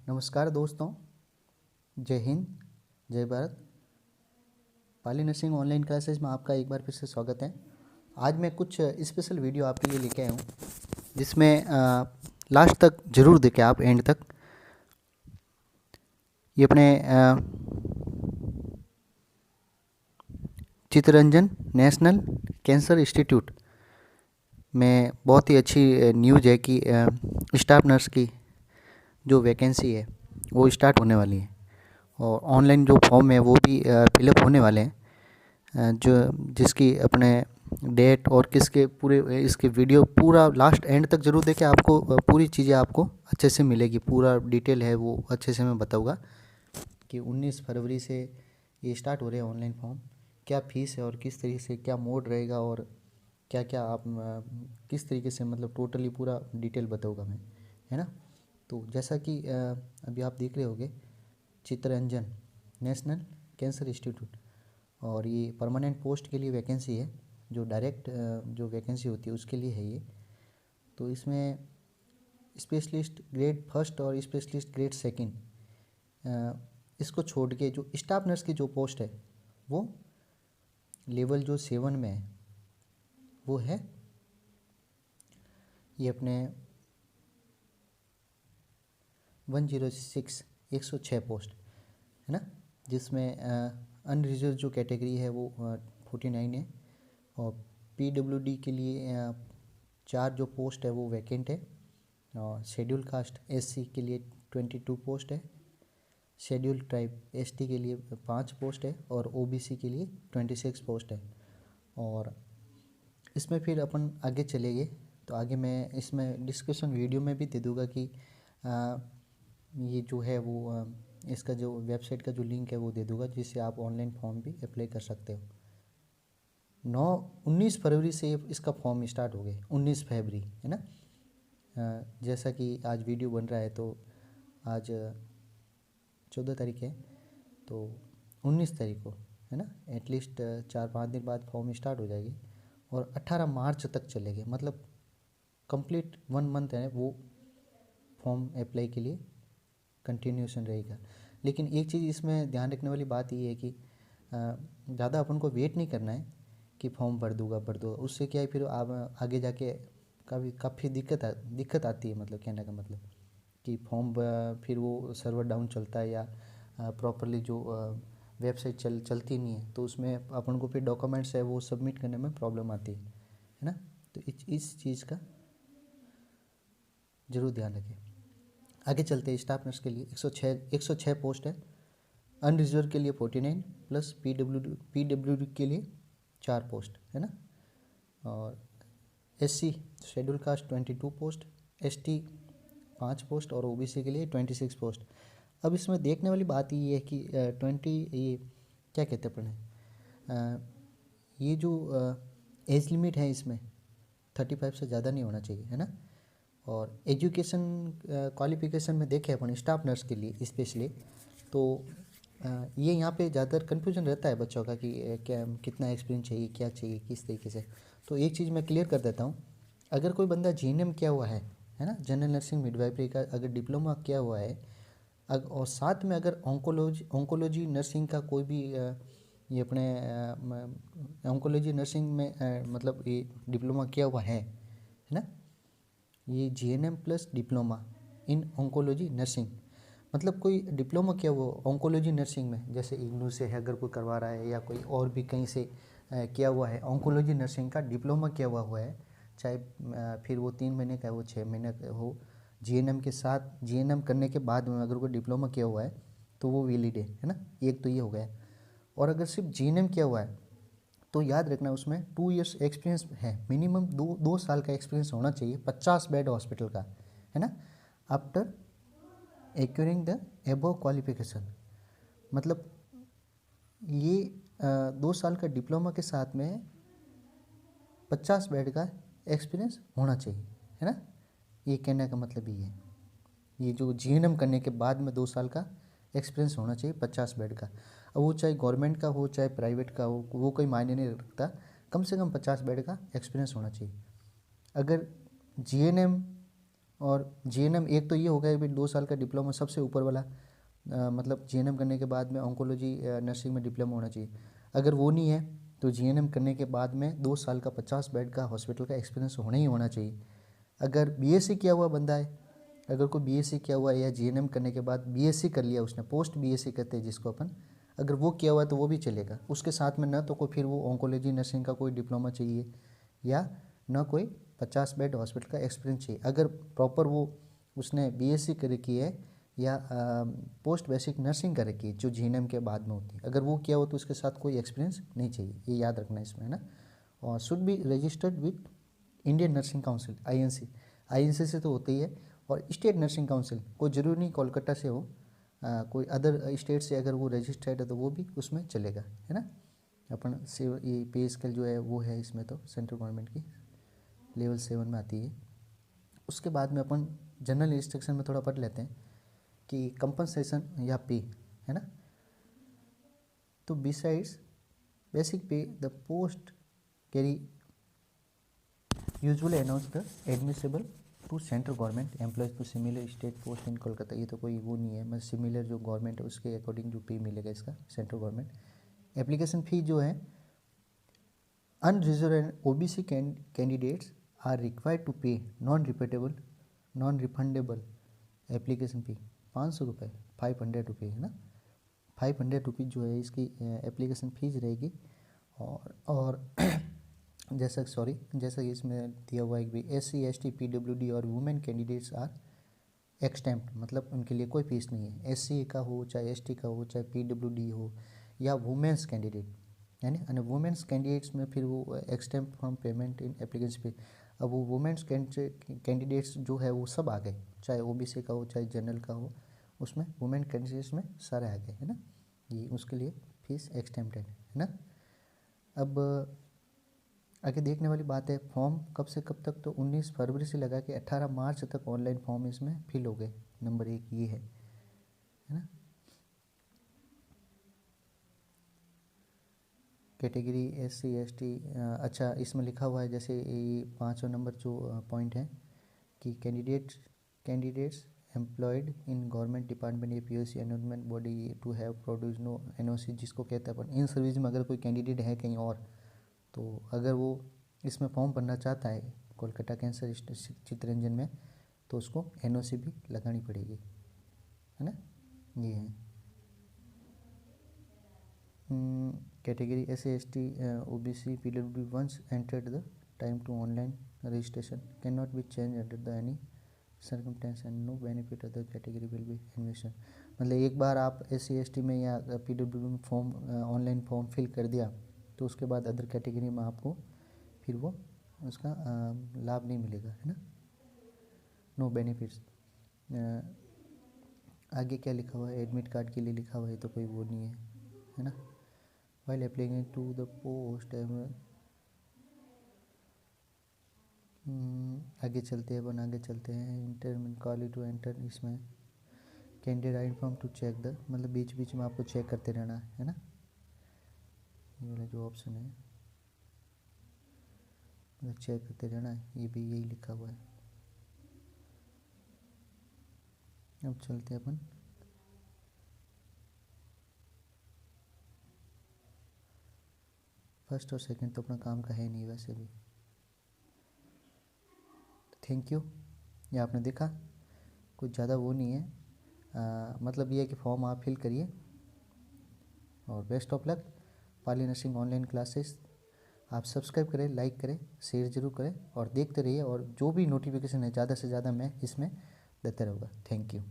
नमस्कार दोस्तों, जय हिंद, जय भारत। पाली नर्सिंग ऑनलाइन क्लासेस में आपका एक बार फिर से स्वागत है। आज मैं कुछ स्पेशल वीडियो आपके लिए लेके आया हूँ, जिसमें लास्ट तक ज़रूर देखें आप, एंड तक। ये अपने चित्तरंजन नेशनल कैंसर इंस्टीट्यूट में बहुत ही अच्छी न्यूज़ है कि स्टाफ नर्स की जो वैकेंसी है वो स्टार्ट होने वाली है, और ऑनलाइन जो फॉर्म है वो भी फिलअप होने वाले हैं, जो जिसकी अपने डेट और किसके पूरे इसके वीडियो पूरा लास्ट एंड तक ज़रूर देखें। आपको पूरी चीज़ें आपको अच्छे से मिलेगी, पूरा डिटेल है वो अच्छे से मैं बताऊंगा कि 19 फरवरी से ये स्टार्ट हो रहे हैं ऑनलाइन फॉर्म। क्या फ़ीस है और किस तरीके से क्या मोड रहेगा और क्या क्या आप किस तरीके से, मतलब टोटली पूरा डिटेल बताऊंगा मैं, है ना। तो जैसा कि अभी आप देख रहे होंगे, चित्तरंजन नेशनल कैंसर इंस्टीट्यूट, और ये परमानेंट पोस्ट के लिए वैकेंसी है। जो डायरेक्ट जो वैकेंसी होती है उसके लिए है ये। तो इसमें स्पेशलिस्ट ग्रेड फर्स्ट और स्पेशलिस्ट ग्रेड सेकंड, इसको छोड़ के जो स्टाफ नर्स की जो पोस्ट है वो लेवल जो 7 में है वो है ये अपने 106 106 पोस्ट, है ना। जिसमें अनरिजर्व जो कैटेगरी है वो 49 है, और पीडब्ल्यूडी के लिए 4 जो पोस्ट है वो वैकेंट है, और शेड्यूल कास्ट एससी के लिए 22 पोस्ट है, शेड्यूल ट्राइब एसटी के लिए 5 पोस्ट है, और ओबीसी के लिए 26 पोस्ट है। और इसमें फिर अपन आगे चलेंगे तो आगे मैं इसमें डिस्कशन वीडियो में भी दे दूँगा कि ये जो है वो इसका जो वेबसाइट का जो लिंक है वो दे दूँगा, जिससे आप ऑनलाइन फॉर्म भी अप्लाई कर सकते हो। 19 फरवरी से इसका फॉर्म स्टार्ट हो गए, 19 फरवरी, है ना। जैसा कि आज वीडियो बन रहा है तो आज 14 तारीख है, तो 19 तारीख को, है ना, एटलीस्ट 4-5 दिन बाद फॉर्म स्टार्ट हो जाएगी, और 18 मार्च तक चलेगी। मतलब कंप्लीट 1 मंथ है वो फॉर्म अप्लाई के लिए कंटिन्यूशन रहेगा। लेकिन एक चीज़ इसमें ध्यान रखने वाली बात ये है कि ज़्यादा अपन को वेट नहीं करना है कि फॉर्म भर दूंगा। उससे क्या है, फिर आप आगे जाके काफ़ी दिक्कत आती है। मतलब कहने का मतलब कि फॉर्म फिर वो सर्वर डाउन चलता है, या प्रॉपरली जो वेबसाइट चलती नहीं है, तो उसमें अपन को फिर डॉक्यूमेंट्स है वो सबमिट करने में प्रॉब्लम आती है ना। तो इस चीज़ का ज़रूर ध्यान रखें। आगे चलते हैं। स्टाफ नर्स के लिए 106 पोस्ट है, अनरिजर्व के लिए 49 प्लस पीडब्ल्यूडी के लिए 4 पोस्ट, है ना। और SC schedule caste 22 post, ST 5 post, और ओबीसी के लिए 26 पोस्ट। अब इसमें देखने वाली बात ये है कि 20 ये क्या कहते हैं अपने, ये जो एज लिमिट है इसमें 35 से ज़्यादा नहीं होना चाहिए, है ना। और एजुकेशन क्वालिफिकेशन में देखें अपन स्टाफ नर्स के लिए स्पेशली, तो ये यहाँ पे ज़्यादातर कन्फ्यूजन रहता है बच्चों का कि क्या कितना एक्सपीरियंस चाहिए, क्या चाहिए, किस तरीके से। तो एक चीज़ मैं क्लियर कर देता हूँ। अगर कोई बंदा जीएनएम किया हुआ है ना, जनरल नर्सिंग मिडवाइफरी का अगर डिप्लोमा किया हुआ है, और साथ में अगर ऑन्कोलॉजी नर्सिंग का कोई भी ये अपने ऑन्कोलॉजी नर्सिंग में मतलब ये डिप्लोमा किया हुआ है ना, ये GNM plus diploma in oncology nursing, मतलब कोई डिप्लोमा किया हुआ ऑन्कोलॉजी नर्सिंग में, जैसे इग्नू से है अगर कोई करवा रहा है, या कोई और भी कहीं से किया हुआ है, ऑन्कोलॉजी नर्सिंग का डिप्लोमा किया हुआ है, चाहे फिर वो 3 महीने का हो, 6 महीने का हो, जीएनएम के साथ जीएनएम करने के बाद में अगर कोई डिप्लोमा किया हुआ है तो वो वैलिड है ना। एक तो ये हो गया। और अगर सिर्फ जीएनएम किया हुआ है तो याद रखना उसमें 2 इयर्स एक्सपीरियंस है, मिनिमम 2 साल का एक्सपीरियंस होना चाहिए 50 बेड हॉस्पिटल का, है ना, after occurring the above qualification. मतलब ये 2 साल का डिप्लोमा के साथ में 50 बेड का एक्सपीरियंस होना चाहिए, है ना। ये कहने का मतलब ये है, ये जो जीएनएम करने के बाद में 2 साल का एक्सपीरियंस होना चाहिए 50 बेड का। अब वो चाहे गवर्नमेंट का हो चाहे प्राइवेट का हो, वो कोई मायने नहीं रखता, कम से कम 50 बेड का एक्सपीरियंस होना चाहिए। अगर जीएनएम और जीएनएम एक तो ये हो गया भाई 2 साल का डिप्लोमा सबसे ऊपर वाला, मतलब जीएनएम करने के बाद में ऑन्कोलॉजी नर्सिंग में डिप्लोमा होना चाहिए। अगर वो नहीं है तो जीएनएम करने के बाद में 2 साल का 50 बेड का हॉस्पिटल का एक्सपीरियंस होना ही होना चाहिए। अगर बीएससी किया हुआ बंदा है, अगर कोई बीएससी किया हुआ है या जीएनएम करने के बाद बीएससी कर लिया उसने, पोस्ट बीएससी कहते हैं जिसको अपन, अगर वो किया हुआ है तो वो भी चलेगा। उसके साथ में ना तो कोई फिर वो ऑन्कोलॉजी नर्सिंग का कोई डिप्लोमा चाहिए या ना कोई 50 बेड हॉस्पिटल का एक्सपीरियंस चाहिए। अगर प्रॉपर वो उसने बीएससी कर रखी है या पोस्ट बेसिक नर्सिंग कर रखी है जो जीएनएम के बाद में होती है, अगर वो किया हो तो उसके साथ कोई एक्सपीरियंस नहीं चाहिए, ये याद रखना है इसमें, है ना। और should be registered with Indian nursing council INC, INC से तो होती ही है, और स्टेट नर्सिंग काउंसिल, कोई ज़रूरी नहीं कोलकाता से हो, कोई अदर स्टेट से अगर वो रजिस्टर्ड है तो वो भी उसमें चलेगा, है ना। अपन से ये पे स्केल जो है वो है इसमें तो सेंट्रल गवर्नमेंट की लेवल 7 में आती है। उसके बाद में अपन जनरल इंस्ट्रक्शन में थोड़ा पढ़ लेते हैं कि कंपनसेशन या पे, है ना। तो besides basic pay the post carry usually announce the admissible to central government employees to similar state post in Kolkata. ये तो कोई वो नहीं है, मतलब सिमिलर जो गवर्नमेंट है उसके अकॉर्डिंग जो पे मिलेगा इसका सेंट्रल गवर्नमेंट। एप्लीकेशन फ़ी जो है unreserved and OBC candidates are required to pay non refundable application fee 500 रुपये, 500 रुपये, है ना। 500 रुपीज़ जो है इसकी एप्लीकेशन फ़ीस रहेगी। और जैसा कि इसमें दिया हुआ है कि SC ST PWD और वुमेन कैंडिडेट्स आर एक्सटेम्प्ट, मतलब उनके लिए कोई फीस नहीं है। SC का हो चाहे ST का हो चाहे PWD हो या वुमेन्स कैंडिडेट, यानी वुमेन्स कैंडिडेट्स में फिर वो exempt from payment in application fee. अब वो वुमेन्स कैंडिडेट्स जो है वो सब आ गए, चाहे OBC का हो चाहे जनरल का हो, उसमें वुमेन कैंडिडेट्स में सारे आ गए, है ना। ये उसके लिए फीस एक्सटेम्प्टेड, है ना। अब आगे देखने वाली बात है फॉर्म कब से कब तक, तो 19 फरवरी से लगा के 18 मार्च तक ऑनलाइन फॉर्म इसमें फिल हो गए। नंबर 1 ये है ना। कैटेगरी SC ST, अच्छा इसमें लिखा हुआ है जैसे ये 5वां नंबर जो पॉइंट है कि candidates employed in government department या POC enrolment body to have produce no NOC, जिसको कहते हैं अपन इन सर्विस में अगर कोई कैंडिडेट है कहीं और, तो अगर वो इसमें फॉर्म भरना चाहता है कोलकाता कैंसर चित्तरंजन में, तो उसको NOC भी लगानी पड़ेगी, है ना। ये है category SC ST OBC PWD once entered the time to online registration can not be change under the any circumstance and no benefit other category will be invested. मतलब एक बार आप SC ST में या PWD में form online form fill कर दिया तो उसके बाद अदर कैटेगरी में आपको फिर वो उसका लाभ नहीं मिलेगा, है ना। No benefits. आगे क्या लिखा हुआ है, एडमिट कार्ड के लिए लिखा हुआ है, तो कोई वो नहीं है ना। While applying to the post, आगे चलते हैं आगे चलते हैं। इंटरमेंट कॉल टू एंटर, इसमें candidate I form to check the, मतलब बीच बीच में आपको चेक करते रहना है ना। ये वाला जो ऑप्शन है मतलब चेक करते रहना है, ये भी यही लिखा हुआ है। अब चलते हैं अपन फर्स्ट और सेकंड तो अपना काम का है नहीं वैसे भी। Thank you. ये आपने देखा कुछ ज़्यादा वो नहीं है, मतलब ये है कि फॉर्म आप फिल करिए और best of luck. Pali nursing online classes आप सब्सक्राइब करें, लाइक करें, शेयर जरूर करें और देखते रहिए, और जो भी नोटिफिकेशन है ज़्यादा से ज़्यादा मैं इसमें देता रहूँगा। Thank you.